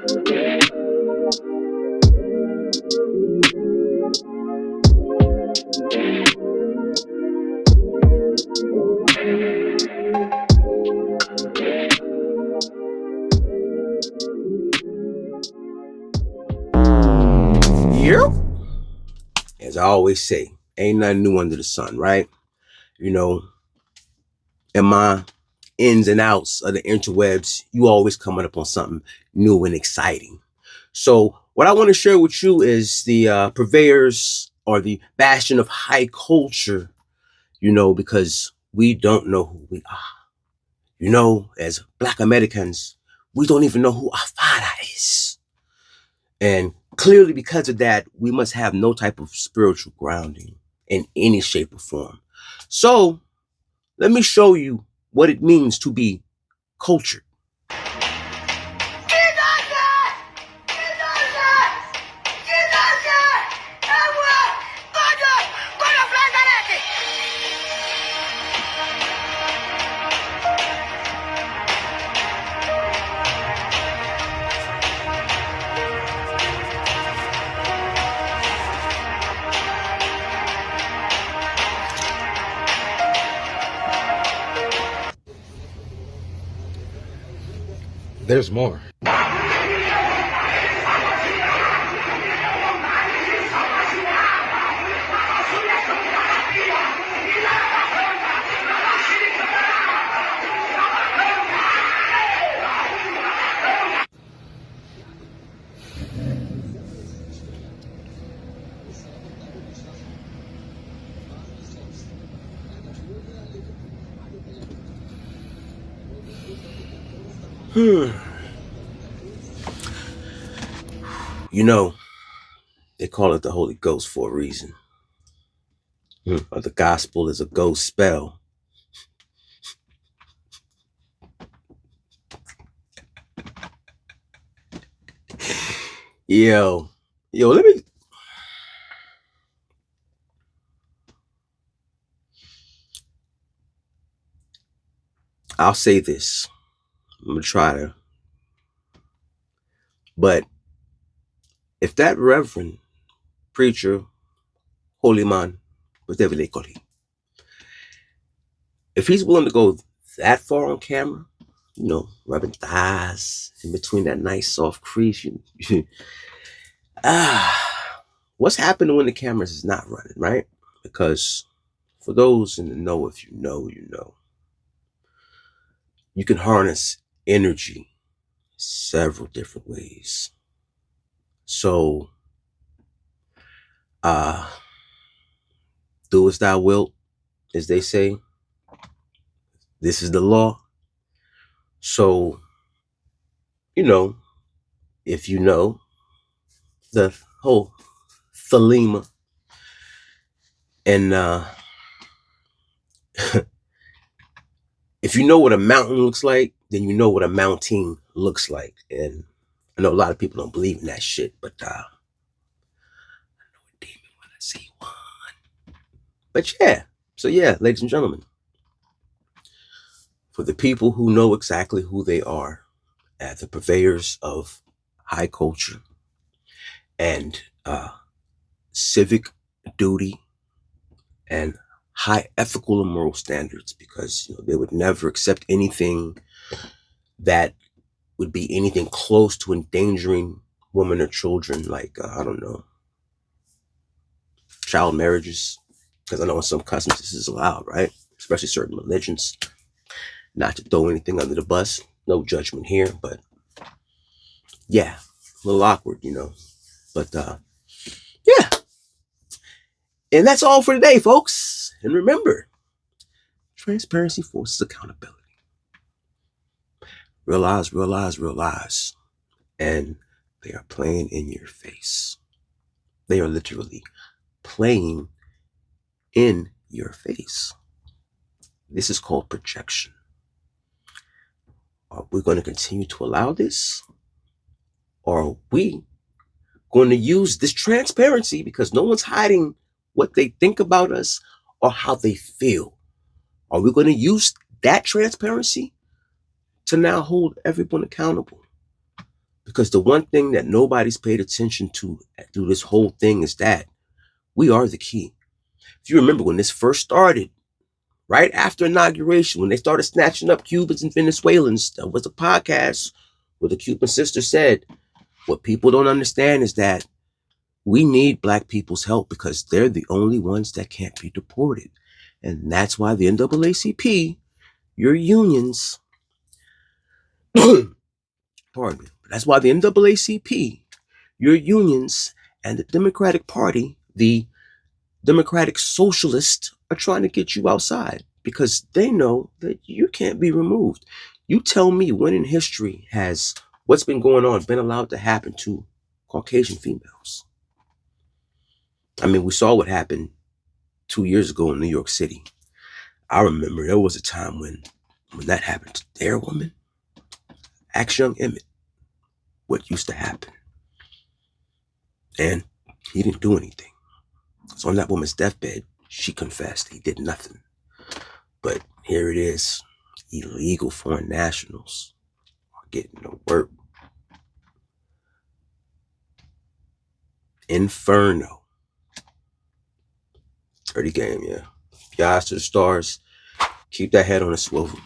Yeah. As I always say, ain't nothing new under the sun, right? You know, in my ins and outs of the interwebs, you always coming up on something new and exciting. So, what I want to share with you is the purveyors or the bastion of high culture, because we don't know who we are. As Black Americans, we don't even know who our father is. And clearly, because of that, we must have no type of spiritual grounding in any shape or form. So, let me show you what it means to be cultured. There's more. You know, they call it the Holy Ghost for a reason. Or the gospel is a ghost spell. Yo, let me. I'll say this. I'm gonna try to. But if that reverend preacher, holy man, whatever they call him, if he's willing to go that far on camera, rubbing thighs in between that nice soft crease, what's happening when the cameras is not running, right? Because for those in the know, if you know, you can harness energy several different ways. So, uh, do as thou wilt, as they say. This is the law. So, if you know the whole thelema and if you know what a mountain looks like, then you know what a mountain looks like. And I know a lot of people don't believe in that shit, but I know a demon when I see one. But yeah, so yeah, ladies and gentlemen, for the people who know exactly who they are as the purveyors of high culture and civic duty and high ethical and moral standards, because they would never accept anything that would be anything close to endangering women or children, like I don't know, child marriages, because I know in some customs this is allowed, right? Especially certain religions. Not to throw anything under the bus, no judgment here, but yeah, a little awkward, But yeah, and that's all for today, folks. And remember, transparency forces accountability. Realize, realize, realize, and they are playing in your face. They are literally playing in your face. This is called projection. Are we going to continue to allow this? Or are we going to use this transparency, because no one's hiding what they think about us or how they feel? Are we going to use that transparency to now hold everyone accountable? Because the one thing that nobody's paid attention to through this whole thing is that we are the key. If you remember when this first started, right after inauguration, when they started snatching up Cubans and Venezuelans, there was a podcast where the Cuban sister said, what people don't understand is that we need black people's help because they're the only ones that can't be deported. And that's why the NAACP, your unions, pardon me, that's why the NAACP, your unions, and the Democratic Party, the Democratic Socialists, are trying to get you outside because they know that you can't be removed. You tell me when in history has what's been going on been allowed to happen to Caucasian females? I mean, we saw what happened 2 years ago in New York City. I remember there was a time when that happened to their woman. Ask young Emmett what used to happen. And he didn't do anything. So on that woman's deathbed, she confessed he did nothing. But here it is. Illegal foreign nationals are getting to work. Inferno. Dirty game, yeah. Your eyes to the stars. Keep that head on a swivel.